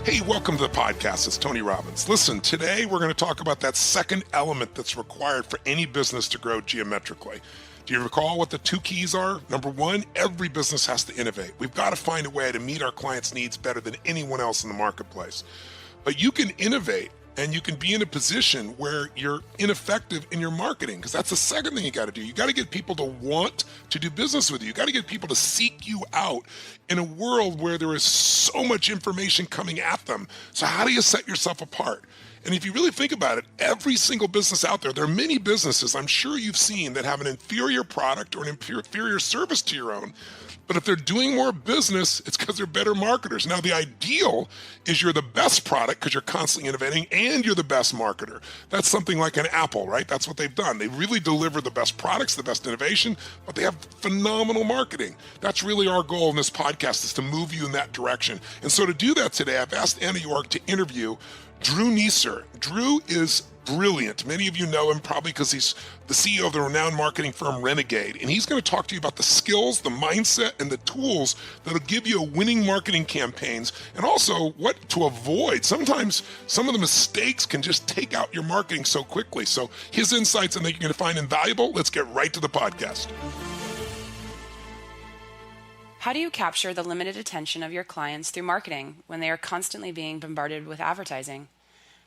Hey, welcome to the podcast. It's Tony Robbins. Listen, today we're going to talk about that second element that's required for any business to grow geometrically. Do you recall what the two keys are? Number one, every business has to innovate. We've got to find a way to meet our clients' needs better than anyone else in the marketplace. But you can innovate and you can be in a position where you're ineffective in your marketing, because that's the second thing you got to do. You got to get people to want to do business with you. You got to get people to seek you out in a world where there is so much information coming at them. So how do you set yourself apart? And if you really think about it, every single business out there are many businesses I'm sure you've seen that have an inferior product or an inferior service to your own. But if they're doing more business, it's because they're better marketers. Now, the ideal is you're the best product because you're constantly innovating and you're the best marketer. That's something like an Apple, right? That's what they've done. They really deliver the best products, the best innovation, but they have phenomenal marketing. That's really our goal in this podcast, is to move you in that direction. And so to do that today, I've asked Anna York to interview Drew Neeser. Drew is brilliant. Many of you know him probably because he's the CEO of the renowned marketing firm Renegade. And he's going to talk to you about the skills, the mindset, and the tools that'll give you a winning marketing campaigns, and also what to avoid. Sometimes some of the mistakes can just take out your marketing so quickly. So his insights, I think you're going to find invaluable. Let's get right to the podcast. How do you capture the limited attention of your clients through marketing when they are constantly being bombarded with advertising?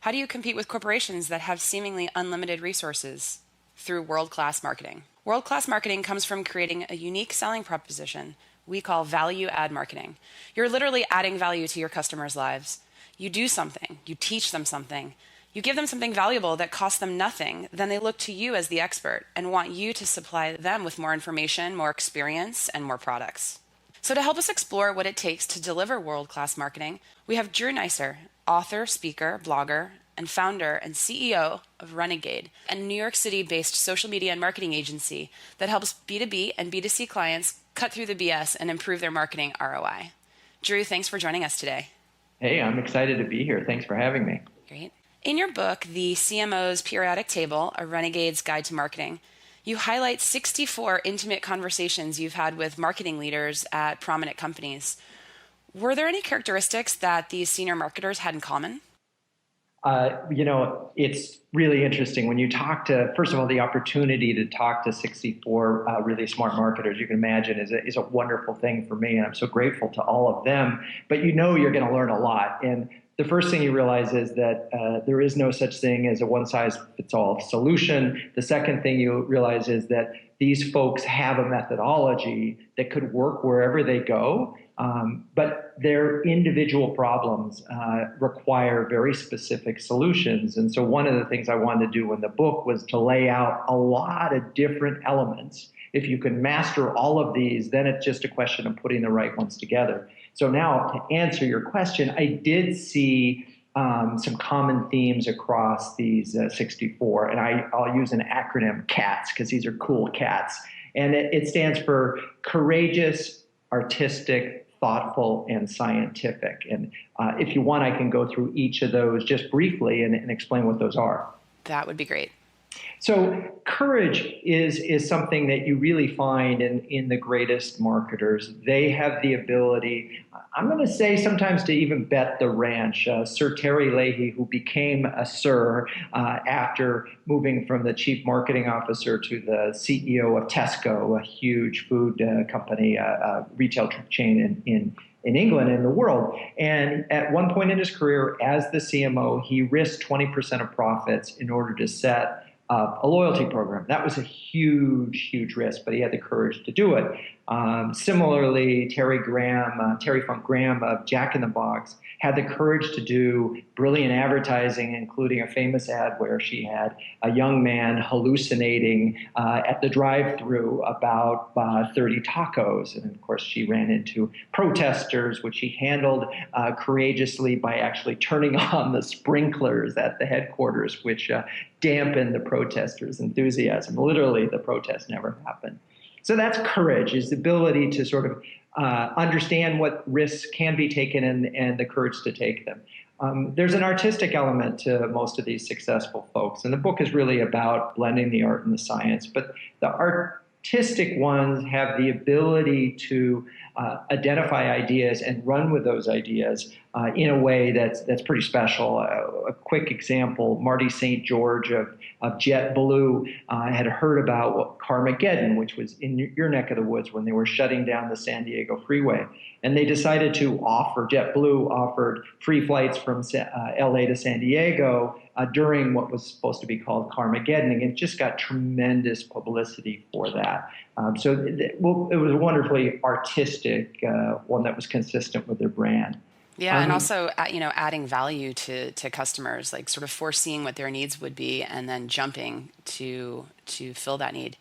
How do you compete with corporations that have seemingly unlimited resources? Through world-class marketing. World-class marketing comes from creating a unique selling proposition we call value-add marketing. You're literally adding value to your customers' lives. You do something, you teach them something, you give them something valuable that costs them nothing, then they look to you as the expert and want you to supply them with more information, more experience, and more products. So to help us explore what it takes to deliver world-class marketing, we have Drew Neeser, author, speaker, blogger, and founder and CEO of Renegade, a New York City-based social media and marketing agency that helps B2B and B2C clients cut through the BS and improve their marketing ROI. Drew, thanks for joining us today. Hey, I'm excited to be here. Thanks for having me. Great. In your book, The CMO's Periodic Table, A Renegade's Guide to Marketing, you highlight 64 intimate conversations you've had with marketing leaders at prominent companies. Were there any characteristics that these senior marketers had in common? It's really interesting when you talk to, first of all, the opportunity to talk to 64 really smart marketers, you can imagine is a wonderful thing for me. And I'm so grateful to all of them. But you're going to learn a lot. And the first thing you realize is that there is no such thing as a one-size-fits-all solution. The second thing you realize is that these folks have a methodology that could work wherever they go, but their individual problems require very specific solutions. And so one of the things I wanted to do in the book was to lay out a lot of different elements. If you can master all of these, then it's just a question of putting the right ones together. So now, to answer your question, I did see some common themes across these 64, and I'll use an acronym, CATS, because these are cool cats. And it stands for courageous, artistic, thoughtful, and scientific. And if you want, I can go through each of those just briefly and explain what those are. That would be great. So courage is something that you really find in the greatest marketers. They have the ability, I'm going to say sometimes to even bet the ranch. Sir Terry Leahy, who became a Sir after moving from the chief marketing officer to the CEO of Tesco, a huge food company, retail chain in England and the world. And at one point in his career as the CMO, he risked 20% of profits in order to set a loyalty program. That was a huge, huge risk, but he had the courage to do it. Similarly, Terry Funk Graham of Jack in the Box had the courage to do brilliant advertising, including a famous ad where she had a young man hallucinating at the drive-thru about 30 tacos. And of course, she ran into protesters, which she handled courageously by actually turning on the sprinklers at the headquarters, which dampened the protesters' enthusiasm. Literally, the protest never happened. So that's courage, is the ability to sort of understand what risks can be taken and the courage to take them. There's an artistic element to most of these successful folks, and the book is really about blending the art and the science. But the artistic ones have the ability to identify ideas and run with those ideas in a way that's pretty special. A quick example: Marty St. George of JetBlue had heard about what Carmageddon, which was in your neck of the woods when they were shutting down the San Diego freeway, and they decided to JetBlue offered free flights from LA to San Diego during what was supposed to be called Carmageddon, and it just got tremendous publicity for that. So it was a wonderfully artistic one that was consistent with their brand. Yeah, and also, adding value to customers, like sort of foreseeing what their needs would be and then jumping to fill that need.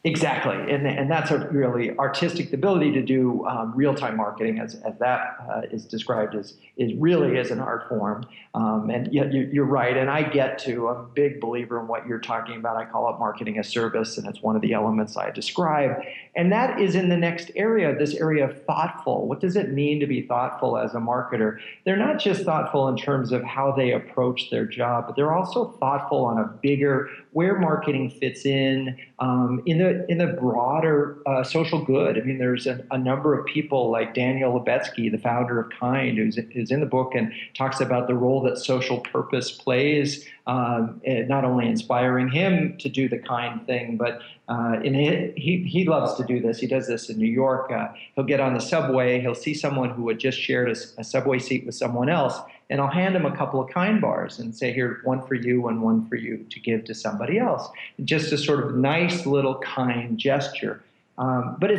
Exactly, and that's a really artistic. The ability to do real-time marketing, as that is described, is really as an art form. And yet you're right, and I'm a big believer in what you're talking about. I call it marketing as service, and it's one of the elements I describe. And that is in the next area, this area of thoughtful. What does it mean to be thoughtful as a marketer? They're not just thoughtful in terms of how they approach their job, but they're also thoughtful on a bigger where marketing fits in the broader social good. I mean, there's a number of people like Daniel Lebetsky, the founder of Kind, who's in the book and talks about the role that social purpose plays, not only inspiring him to do the kind thing, but he loves to do this. He does this in New York. He'll get on the subway. He'll see someone who had just shared a subway seat with someone else, and I'll hand him a couple of Kind bars and say, here, one for you and one for you to give to somebody else. Just a sort of nice little kind gesture. But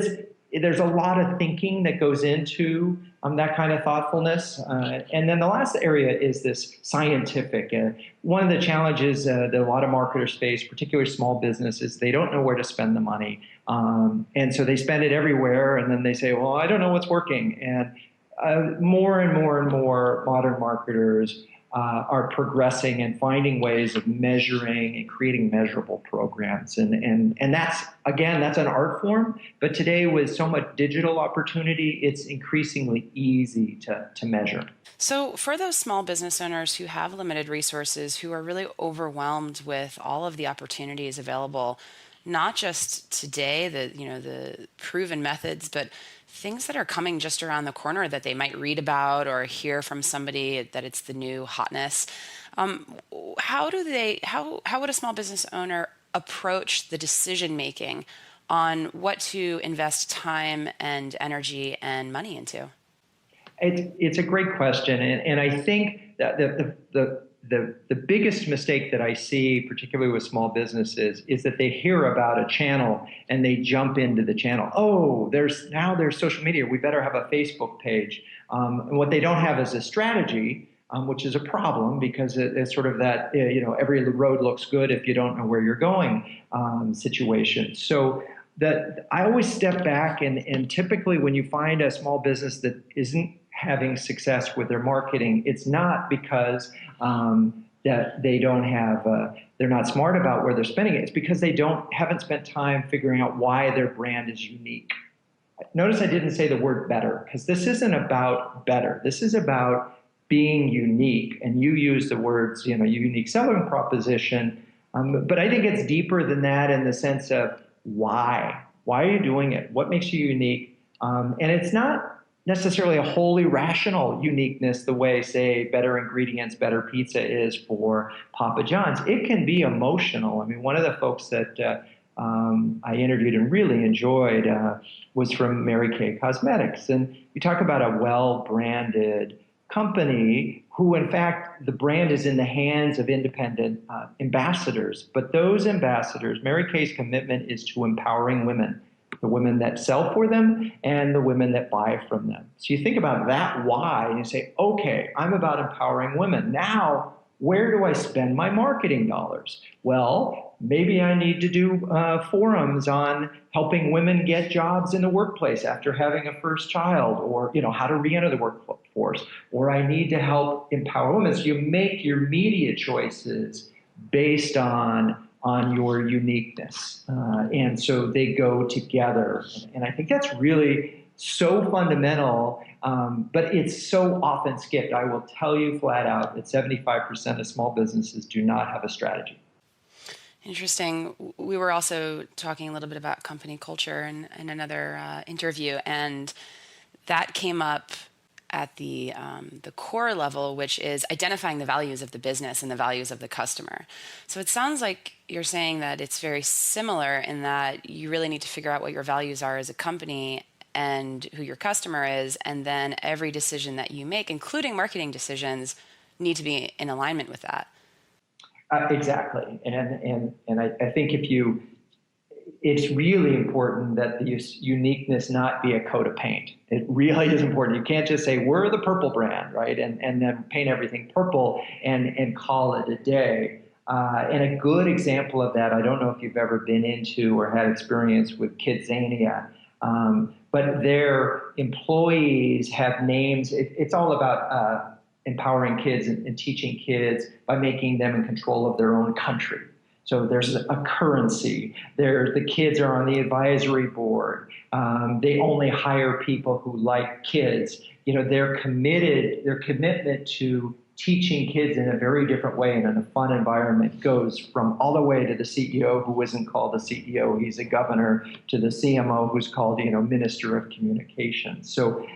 there's a lot of thinking that goes into that kind of thoughtfulness. And then the last area is this scientific. One of the challenges that a lot of marketers face, particularly small businesses, they don't know where to spend the money. And so they spend it everywhere, and then they say, well, I don't know what's working. And more and more and more modern marketers are progressing and finding ways of measuring and creating measurable programs. And that's an art form. But today, with so much digital opportunity, it's increasingly easy to measure. So for those small business owners who have limited resources, who are really overwhelmed with all of the opportunities available, not just today, the proven methods, but things that are coming just around the corner that they might read about or hear from somebody that it's the new hotness. How would a small business owner approach the decision making on what to invest time and energy and money into? It's a great question, and I think that the biggest mistake that I see, particularly with small businesses, is that they hear about a channel and they jump into the channel. Oh, there's social media. We better have a Facebook page. And what they don't have is a strategy, which is a problem because it's sort of that every road looks good if you don't know where you're going situation. So that I always step back and typically when you find a small business that isn't having success with their marketing, it's not because that they don't have, they're not smart about where they're spending it. It's because they haven't spent time figuring out why their brand is unique. Notice I didn't say the word better, because this isn't about better. This is about being unique. And you use the words, unique selling proposition. But I think it's deeper than that in the sense of why. Why are you doing it? What makes you unique? And it's not necessarily a wholly rational uniqueness the way, say, better ingredients, better pizza is for Papa John's. It can be emotional. I mean, one of the folks that I interviewed and really enjoyed was from Mary Kay Cosmetics. And you talk about a well-branded company who, in fact, the brand is in the hands of independent ambassadors. But those ambassadors, Mary Kay's commitment is to empowering women. The women that sell for them and the women that buy from them. So you think about that why, and you say, okay, I'm about empowering women. Now, where do I spend my marketing dollars? Well, maybe I need to do forums on helping women get jobs in the workplace after having a first child, or how to re-enter the workforce, or I need to help empower women. So you make your media choices based on your uniqueness. And so they go together. And I think that's really so fundamental, but it's so often skipped. I will tell you flat out that 75% of small businesses do not have a strategy. Interesting. We were also talking a little bit about company culture in another interview, and that came up at the core level, which is identifying the values of the business and the values of the customer. So it sounds like you're saying that it's very similar in that you really need to figure out what your values are as a company and who your customer is, and then every decision that you make, including marketing decisions, need to be in alignment with that. Exactly, and I think it's really important that the uniqueness not be a coat of paint. It really is important. You can't just say we're the purple brand, right, and then paint everything purple and call it a day. And a good example of that, I don't know if you've ever been into or had experience with Kidzania, but their employees have names. It's all about empowering kids and teaching kids by making them in control of their own country. So there's a currency. The kids are on the advisory board. They only hire people who like kids. They're committed. Their commitment to teaching kids in a very different way and in a fun environment goes from all the way to the CEO, who isn't called a CEO, he's a governor, to the CMO, who's called Minister of Communications. So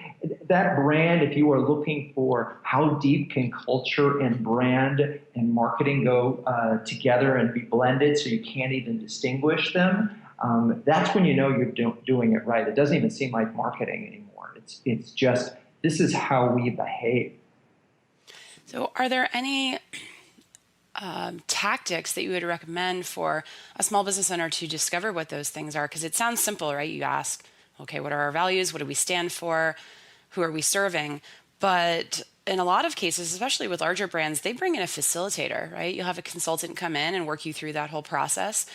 that brand, if you are looking for how deep can culture and brand and marketing go together and be blended so you can't even distinguish them, that's when you know you're doing it right. It doesn't even seem like marketing anymore. It's just, this is how we behave. So are there any tactics that you would recommend for a small business owner to discover what those things are? Because it sounds simple, right? You ask, okay, what are our values? What do we stand for? Who are we serving? But in a lot of cases, especially with larger brands, they bring in a facilitator, right? You'll have a consultant come in and work you through that whole process.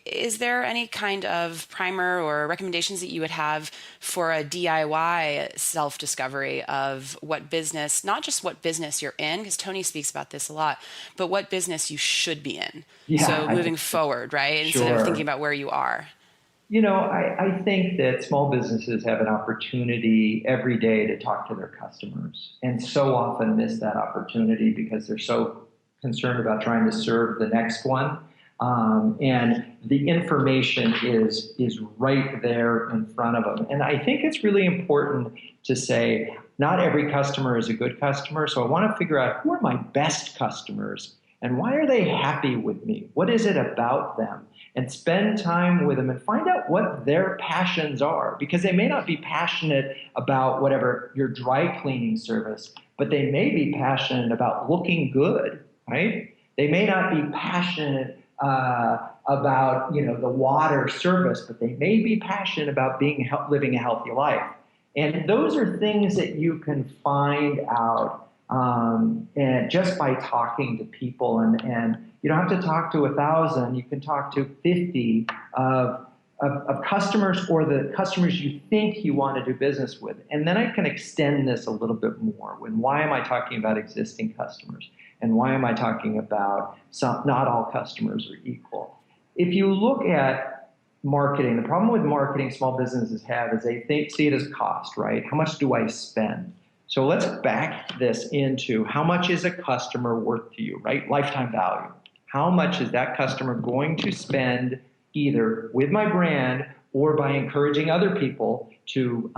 Is there any kind of primer or recommendations that you would have for a DIY self-discovery of what business, not just what business you're in, because Tony speaks about this a lot, but what business you should be in? Yeah, so moving forward, right? Instead of thinking about where you are. I think that small businesses have an opportunity every day to talk to their customers, and so often miss that opportunity because they're so concerned about trying to serve the next one. And the information is right there in front of them. And I think it's really important to say, not every customer is a good customer. So I want to figure out, who are my best customers and why are they happy with me? What is it about them? And spend time with them and find out what their passions are, because they may not be passionate about whatever your dry cleaning service, but they may be passionate about looking good, right? They may not be passionate about the water service, but they may be passionate about living a healthy life. And those are things that you can find out and just by talking to people. And you don't have to talk to 1,000. You can talk to 50 of customers, or the customers you think you want to do business with. And then I can extend this a little bit more. Why am I talking about existing customers? And why am I talking about not all customers are equal? If you look at marketing, the problem with marketing small businesses have is they see it as cost, right? How much do I spend? So let's back this into, how much is a customer worth to you, right? Lifetime value. How much is that customer going to spend either with my brand or by encouraging other people to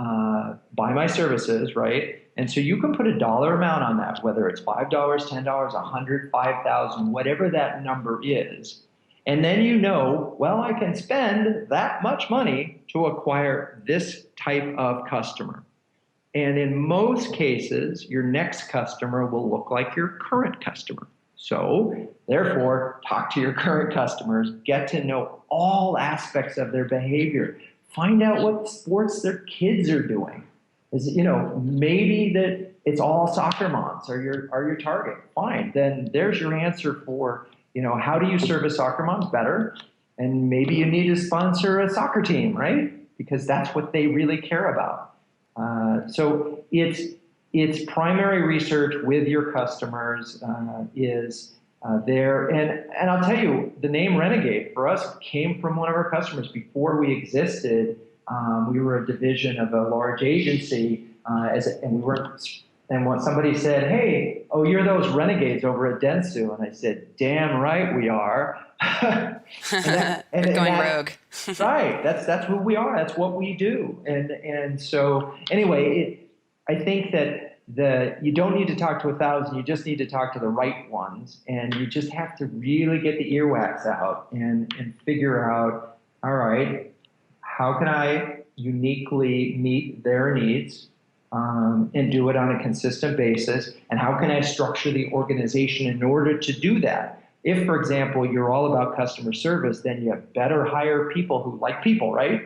buy my services, right? And so you can put a dollar amount on that, whether it's $5, $10, $100, $5,000, whatever that number is. And then well, I can spend that much money to acquire this type of customer. And in most cases, your next customer will look like your current customer. So therefore, talk to your current customers, get to know all aspects of their behavior, find out what sports their kids are doing. Maybe that it's all soccer moms are your target. Fine, then there's your answer for, how do you service soccer moms better? And maybe you need to sponsor a soccer team, right? Because that's what they really care about. So it's primary research with your customers is there. And I'll tell you, the name Renegade for us came from one of our customers. Before we existed, we were a division of a large agency, and we weren't And when somebody said, hey, oh, you're those renegades over at Dentsu. And I said, damn right we are. We're going rogue. Right. That's who we are. That's what we do. And so anyway, I think that you don't need to talk to 1,000. You just need to talk to the right ones. And you just have to really get the earwax out and figure out, all right, how can I uniquely meet their needs? And do it on a consistent basis? And how can I structure the organization in order to do that? If, for example, you're all about customer service, then you better hire people who like people, right?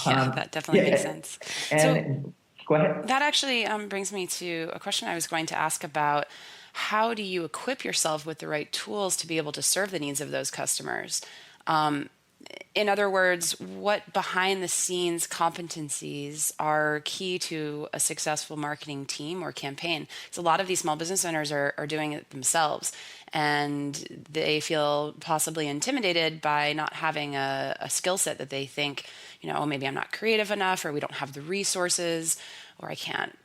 Yeah, that definitely makes sense. And so, go ahead. That actually brings me to a question I was going to ask about how do you equip yourself with the right tools to be able to serve the needs of those customers? In other words, what behind the scenes competencies are key to a successful marketing team or campaign? Because a lot of these small business owners are doing it themselves, and they feel possibly intimidated by not having a skill set that they think, oh, maybe I'm not creative enough, or we don't have the resources, or I can't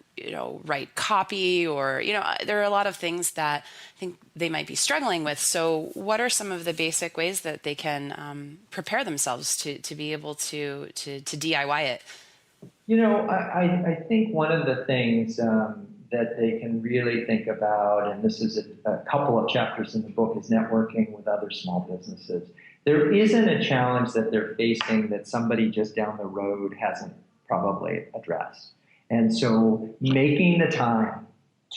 write copy, or, there are a lot of things that I think they might be struggling with. So what are some of the basic ways that they can prepare themselves to be able to DIY it? I think one of the things that they can really think about, and this is a couple of chapters in the book, is networking with other small businesses. There isn't a challenge that they're facing that somebody just down the road hasn't probably addressed. And so making the time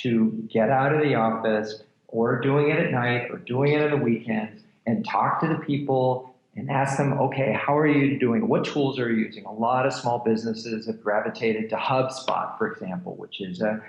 to get out of the office, or doing it at night, or doing it on the weekends, and talk to the people and ask them, okay, how are you doing? What tools are you using? A lot of small businesses have gravitated to HubSpot, for example, which is a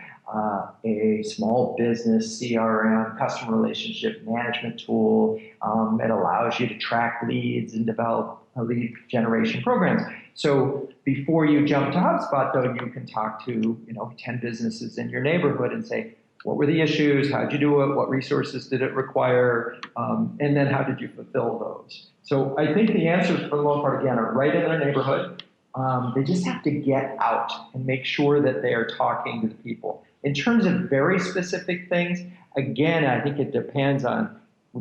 small business CRM, customer relationship management tool. It allows you to track leads and develop lead generation programs. So before you jump to HubSpot, though, you can talk to 10 businesses in your neighborhood and say, what were the issues? How'd you do it? What resources did it require? And then how did you fulfill those? So I think the answers, for the most part, again, are right in their neighborhood. They just have to get out and make sure that they are talking to the people. In terms of very specific things, again, I think it depends on,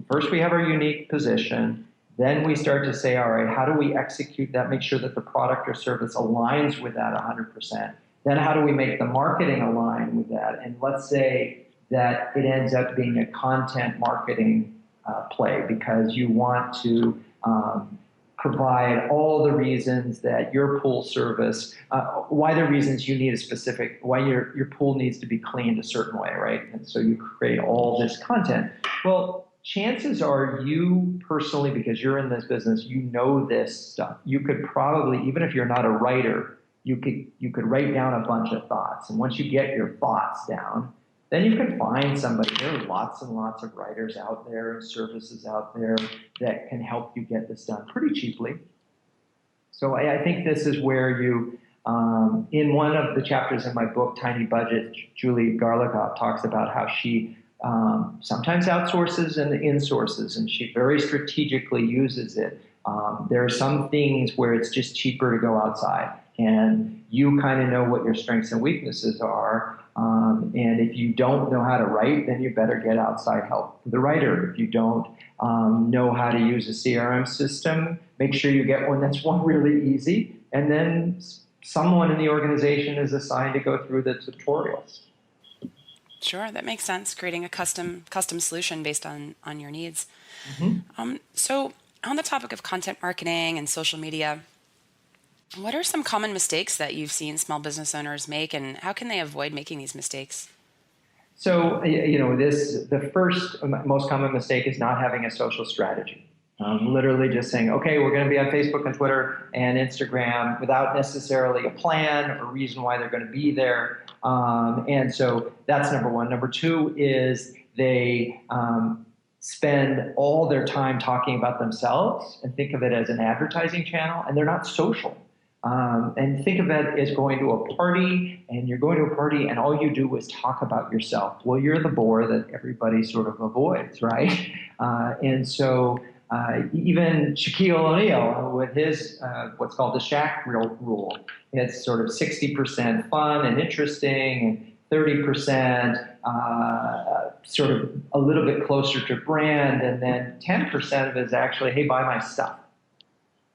first we have our unique position. Then we start to say, all right, how do we execute that? Make sure that the product or service aligns with that 100%. Then how do we make the marketing align with that? And let's say that it ends up being a content marketing play, because you want to provide all the reasons that your pool service, why the reasons you need why your pool needs to be cleaned a certain way, right? And so you create all this content. Well, chances are you personally, because you're in this business, this stuff. You could probably, even if you're not a writer, you could write down a bunch of thoughts. And once you get your thoughts down, then you can find somebody. There are lots and lots of writers out there and services out there that can help you get this done pretty cheaply. So I think this is where you, in one of the chapters in my book, Tiny Budget, Julie Garlicott talks about how she sometimes outsources and insources, and she very strategically uses it. There are some things where it's just cheaper to go outside, and you kind of know what your strengths and weaknesses are. And if you don't know how to write, then you better get outside help for the writer. If you don't know how to use a CRM system, make sure you get one that's really easy. And then someone in the organization is assigned to go through the tutorials. Sure, that makes sense. Creating a custom solution based on your needs. Mm-hmm. So on the topic of content marketing and social media, what are some common mistakes that you've seen small business owners make, and how can they avoid making these mistakes? So, the first most common mistake is not having a social strategy. Literally just saying, okay, we're going to be on Facebook and Twitter and Instagram without necessarily a plan or reason why they're going to be there. And so that's number one. Number two is they spend all their time talking about themselves and think of it as an advertising channel, and they're not social. And think of it as going to a party, and you're going to a party and all you do is talk about yourself. Well, you're the bore that everybody sort of avoids, right? And so even Shaquille O'Neal with his what's called the Shaq rule, it's sort of 60% fun and interesting and 30% sort of a little bit closer to brand, and then 10% of it is actually, hey, buy my stuff.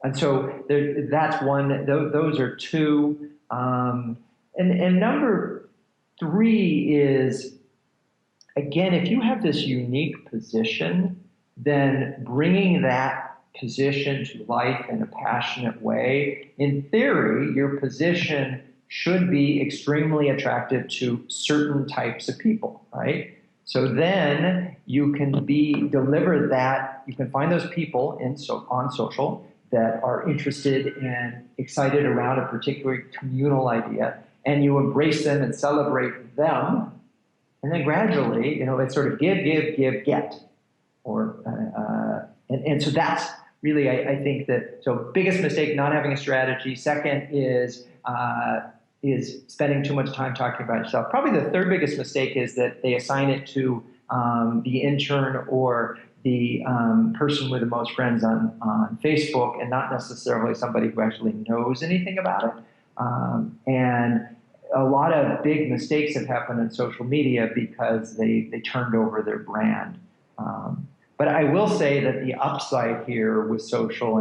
And so that's one. Those are two. And number three is, again, if you have this unique position, then bringing that position to life in a passionate way. In theory, your position should be extremely attractive to certain types of people, right? So then you can deliver that. You can find those people on social that are interested and excited around a particular communal idea, and you embrace them and celebrate them. And then gradually, it's sort of give, get. And so that's really, I think that, so biggest mistake, not having a strategy. Second is spending too much time talking about yourself. Probably the third biggest mistake is that they assign it to the intern or the person with the most friends on Facebook, and not necessarily somebody who actually knows anything about it. And a lot of big mistakes have happened in social media because they turned over their brand. But I will say that the upside here with social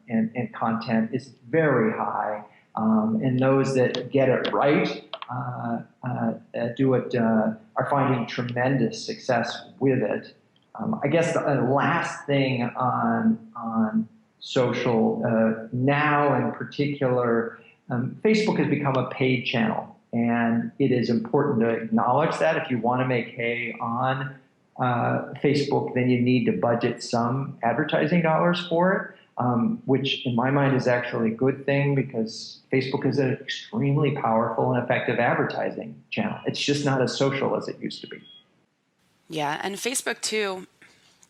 and content is very high. And those that get it right are finding tremendous success with it. I guess the last thing on social now in particular, Facebook has become a paid channel, and it is important to acknowledge that. If you want to make hay on Facebook, then you need to budget some advertising dollars for it, which in my mind is actually a good thing, because Facebook is an extremely powerful and effective advertising channel. It's just not as social as it used to be. Yeah, and Facebook too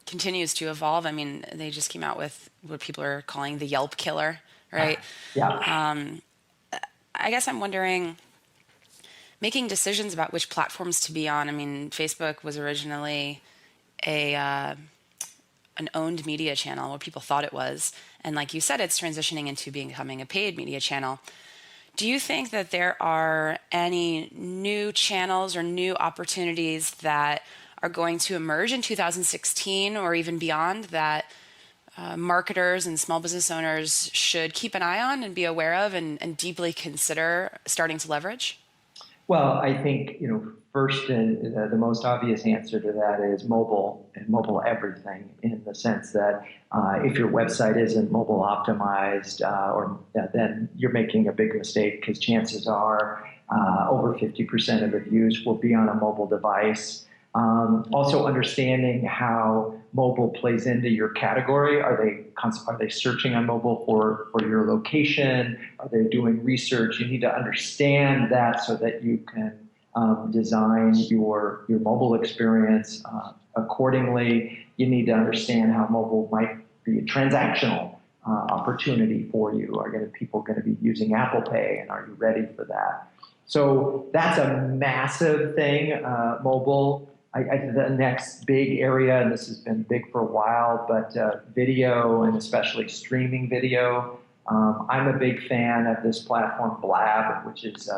continues to evolve. I mean, they just came out with what people are calling the Yelp killer, right? Yeah. I guess I'm wondering, making decisions about which platforms to be on. I mean, Facebook was originally an owned media channel, what people thought it was. And like you said, it's transitioning into becoming a paid media channel. Do you think that there are any new channels or new opportunities that are going to emerge in 2016 or even beyond that marketers and small business owners should keep an eye on and be aware of and deeply consider starting to leverage? Well, I think, first, the most obvious answer to that is mobile, and mobile everything, in the sense that if your website isn't mobile optimized, then you're making a big mistake, because chances are over 50% of the views will be on a mobile device. Also understanding how mobile plays into your category. Are they searching on mobile for your location? Are they doing research? You need to understand that so that you can design your mobile experience accordingly. You need to understand how mobile might be a transactional opportunity for you. Are people going to be using Apple Pay, and are you ready for that? So that's a massive thing, mobile. The next big area, and this has been big for a while, but video, and especially streaming video. I'm a big fan of this platform, Blab, which is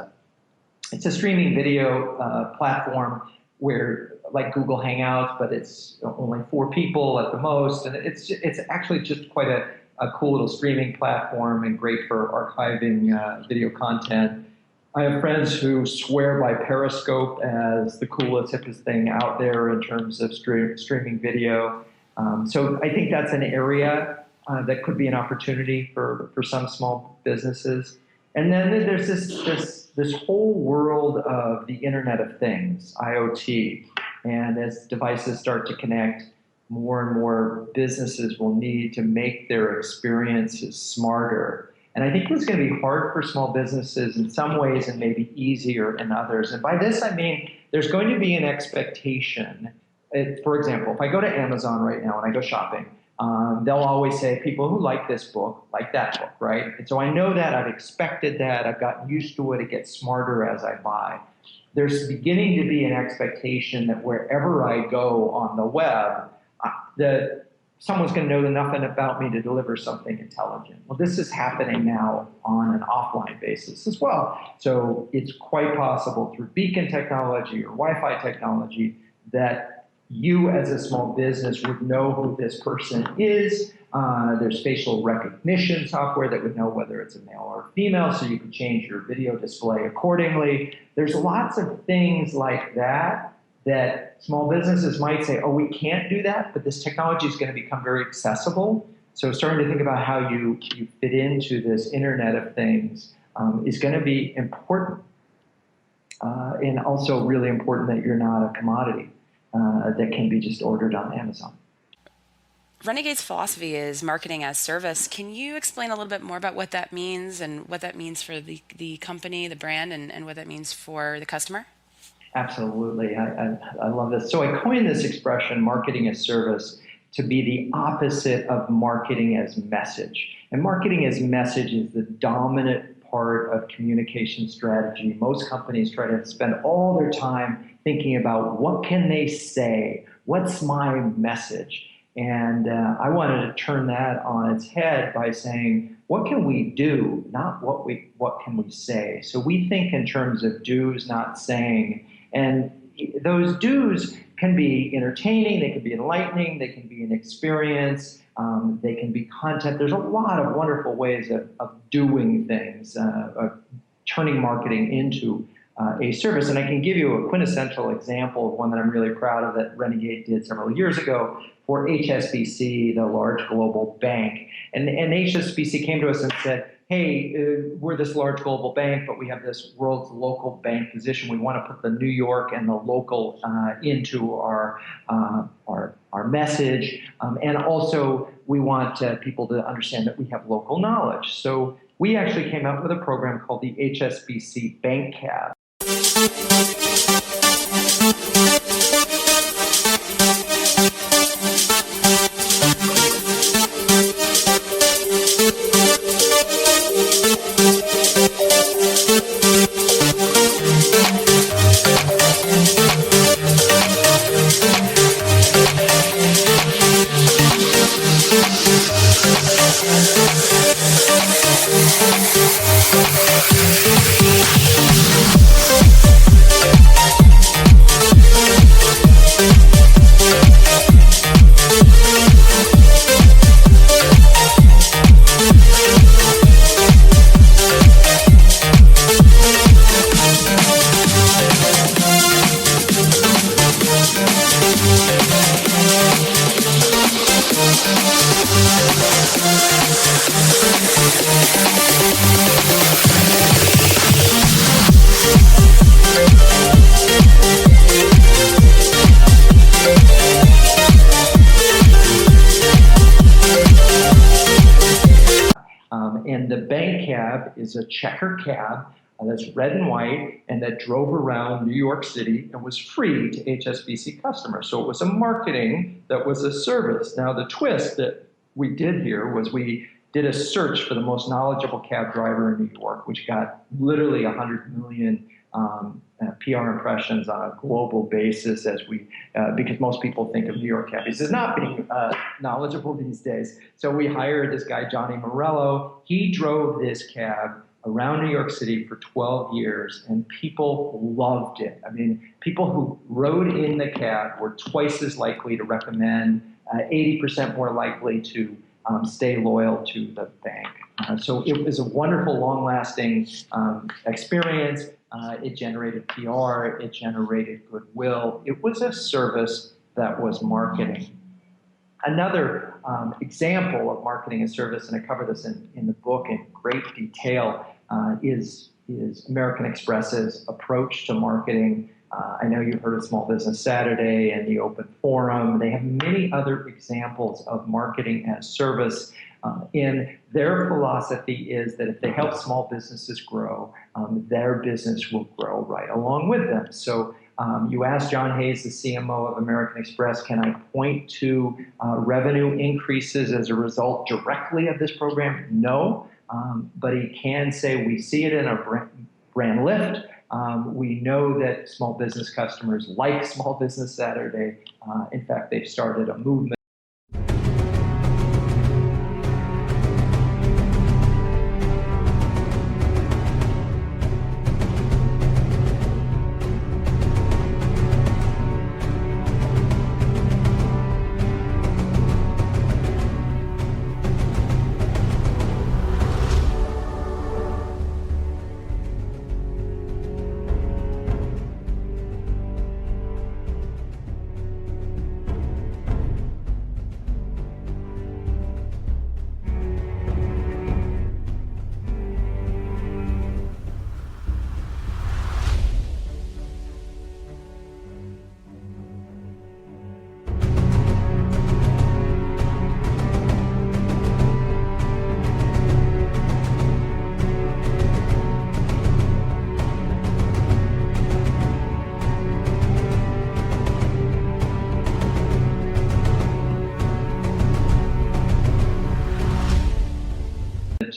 it's a streaming video platform where, like Google Hangouts, but it's only 4 people at the most, and it's actually just quite a cool little streaming platform, and great for archiving video content. I have friends who swear by Periscope as the coolest, hippest thing out there in terms of streaming video. So I think that's an area that could be an opportunity for some small businesses. And then there's this whole world of the Internet of Things, IoT. And as devices start to connect, more and more businesses will need to make their experiences smarter. And I think it's going to be hard for small businesses in some ways, and maybe easier in others. And by this, I mean, there's going to be an expectation. For example, if I go to Amazon right now and I go shopping, they'll always say, people who like this book, like that book, right? And so I know that, I've expected that, I've gotten used to it, it gets smarter as I buy. There's beginning to be an expectation that wherever I go on the web, someone's going to know enough about me to deliver something intelligent. Well, this is happening now on an offline basis as well. So it's quite possible through beacon technology or Wi-Fi technology that you as a small business would know who this person is. There's facial recognition software that would know whether it's a male or a female, so you can change your video display accordingly. There's lots of things like that small businesses might say, oh, we can't do that, but this technology is going to become very accessible. So starting to think about how you fit into this Internet of Things is going to be important. And also really important that you're not a commodity that can be just ordered on Amazon. Renegade's philosophy is marketing as service. Can you explain a little bit more about what that means and what that means for the company, the brand, and what that means for the customer? Absolutely. I love this. So I coined this expression, marketing as service, to be the opposite of marketing as message. And marketing as message is the dominant part of communication strategy. Most companies try to spend all their time thinking about what can they say? What's my message? And I wanted to turn that on its head by saying, what can we do, not what can we say? So we think in terms of do's, not saying. And those do's can be entertaining, they can be enlightening, they can be an experience, they can be content. There's a lot of wonderful ways of doing things, of turning marketing into a service. And I can give you a quintessential example of one that I'm really proud of that Renegade did several years ago for HSBC, the large global bank. And HSBC came to us and said, hey, we're this large global bank, but we have this world's local bank position. We want to put the New York and the local into our message. And also, we want people to understand that we have local knowledge. So we actually came up with a program called the HSBC Bank Cab. And the bank cab is a checker cab that's red and white and that drove around New York City and was free to HSBC customers. So it was a marketing that was a service. Now the twist that we did here was we did a search for the most knowledgeable cab driver in New York, which got literally 100 million PR impressions on a global basis because most people think of New York cabbies as not being knowledgeable these days. So we hired this guy, Johnny Morello. He drove this cab around New York City for 12 years, and people loved it. I mean, people who rode in the cab were twice as likely to recommend, 80% more likely to stay loyal to the bank. So it was a wonderful, long-lasting experience. It generated PR, it generated goodwill. It was a service that was marketing. Another example of marketing as service, and I cover this in the book in great detail, is American Express's approach to marketing. I know you've heard of Small Business Saturday and the Open Forum. They have many other examples of marketing as service. And their philosophy is that if they help small businesses grow, their business will grow right along with them. So you asked John Hayes, the CMO of American Express, can I point to revenue increases as a result directly of this program? No, but he can say we see it in our brand lift. We know that small business customers like Small Business Saturday. In fact, they've started a movement.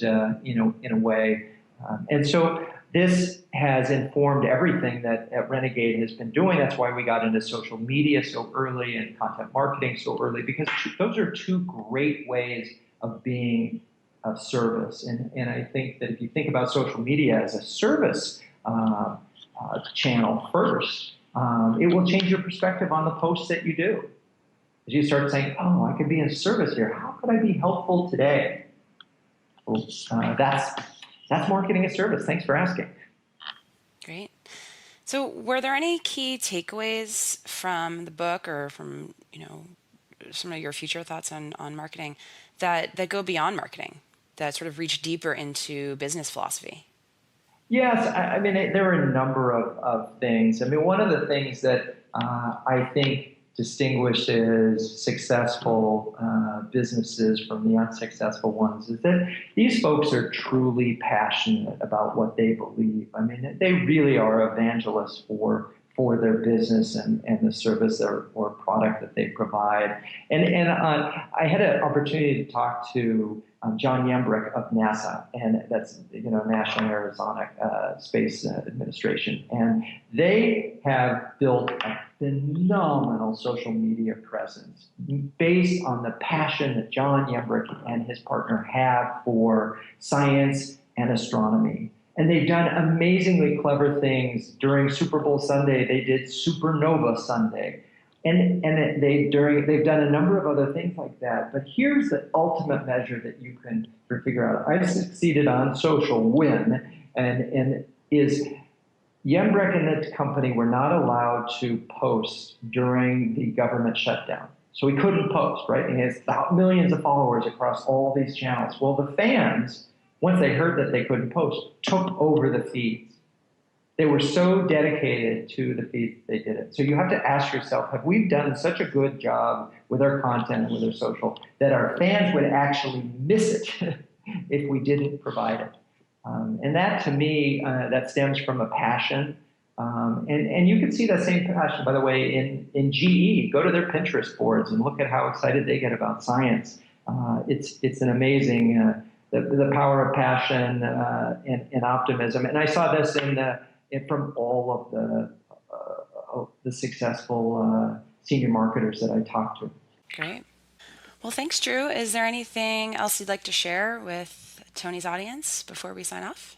it, in a way. And so this has informed everything that at Renegade has been doing. That's why we got into social media so early and content marketing so early, because those are two great ways of being of service. And I think that if you think about social media as a service channel first, it will change your perspective on the posts that you do. As you start saying, oh, I could be in service here. How could I be helpful today? Well, that's marketing as service. Thanks for asking. Great. So were there any key takeaways from the book or from, some of your future thoughts on marketing that go beyond marketing, that sort of reach deeper into business philosophy? Yes, I mean, there are a number of things. I mean, one of the things that I think distinguishes successful businesses from the unsuccessful ones is that these folks are truly passionate about what they believe. I mean, they really are evangelists for their business and the service or product that they provide. And I had an opportunity to talk to John Yembrick of NASA, and that's National Aerosonic Space Administration, and they have built a phenomenal social media presence based on the passion that John Yembrick and his partner have for science and astronomy. And they've done amazingly clever things. During Super Bowl Sunday, they did Supernova Sunday. And they've done a number of other things like that. But here's the ultimate measure that you can figure out. I've succeeded on social when, and is Yembrick and the company were not allowed to post during the government shutdown. So he couldn't post, right? And he has millions of followers across all these channels. Well, the fans, once they heard that they couldn't post, took over the feeds. They were so dedicated to the feed that they did it. So you have to ask yourself, have we done such a good job with our content and with our social that our fans would actually miss it if we didn't provide it? And that, to me, that stems from a passion. And you can see that same passion, by the way, in GE. Go to their Pinterest boards and look at how excited they get about science. It's an amazing, the power of passion and optimism. And I saw this from all of the successful senior marketers that I talked to. Great. Well, thanks, Drew. Is there anything else you'd like to share with Tony's audience before we sign off?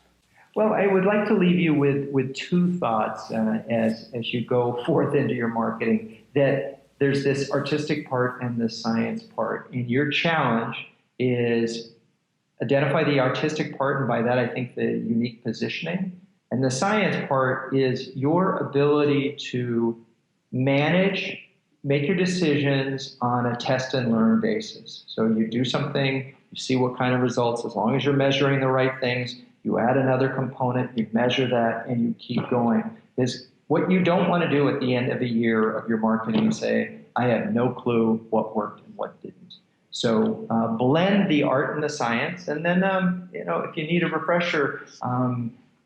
Well, I would like to leave you with two thoughts as you go forth into your marketing, that there's this artistic part and the science part. And your challenge is identify the artistic part, and by that I think the unique positioning. And the science part is your ability to manage, make your decisions on a test and learn basis. So you do something, you see what kind of results. As long as you're measuring the right things, you add another component, you measure that, and you keep going. Because what you don't want to do at the end of a year of your marketing is say, I have no clue what worked and what didn't. So blend the art and the science, and then if you need a refresher,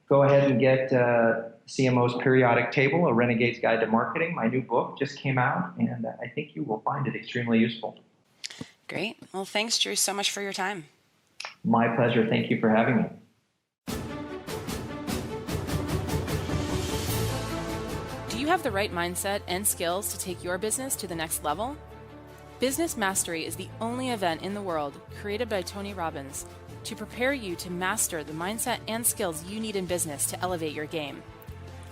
go ahead and get CMO's Periodic Table, A Renegade's Guide to Marketing. My new book just came out, and I think you will find it extremely useful. Great. Well, thanks, Drew, so much for your time. My pleasure. Thank you for having me. Do you have the right mindset and skills to take your business to the next level? Business Mastery is the only event in the world created by Tony Robbins to prepare you to master the mindset and skills you need in business to elevate your game.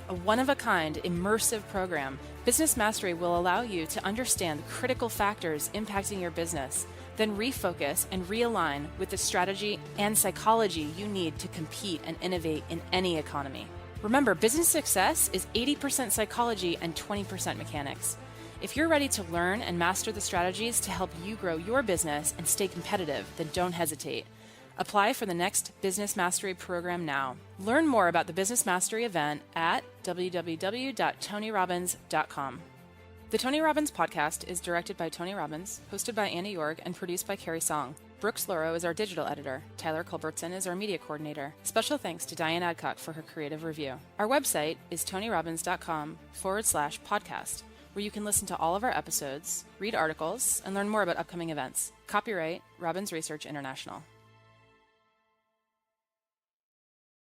A one-of-a-kind, immersive program, Business Mastery will allow you to understand the critical factors impacting your business, then refocus and realign with the strategy and psychology you need to compete and innovate in any economy. Remember, business success is 80% psychology and 20% mechanics. If you're ready to learn and master the strategies to help you grow your business and stay competitive, then don't hesitate. Apply for the next Business Mastery program now. Learn more about the Business Mastery event at www.tonyrobbins.com. The Tony Robbins podcast is directed by Tony Robbins, hosted by Anna York, and produced by Carrie Song. Brooks Loro is our digital editor. Tyler Culbertson is our media coordinator. Special thanks to Diane Adcock for her creative review. Our website is tonyrobbins.com/podcast, where you can listen to all of our episodes, read articles, and learn more about upcoming events. Copyright Robbins Research International.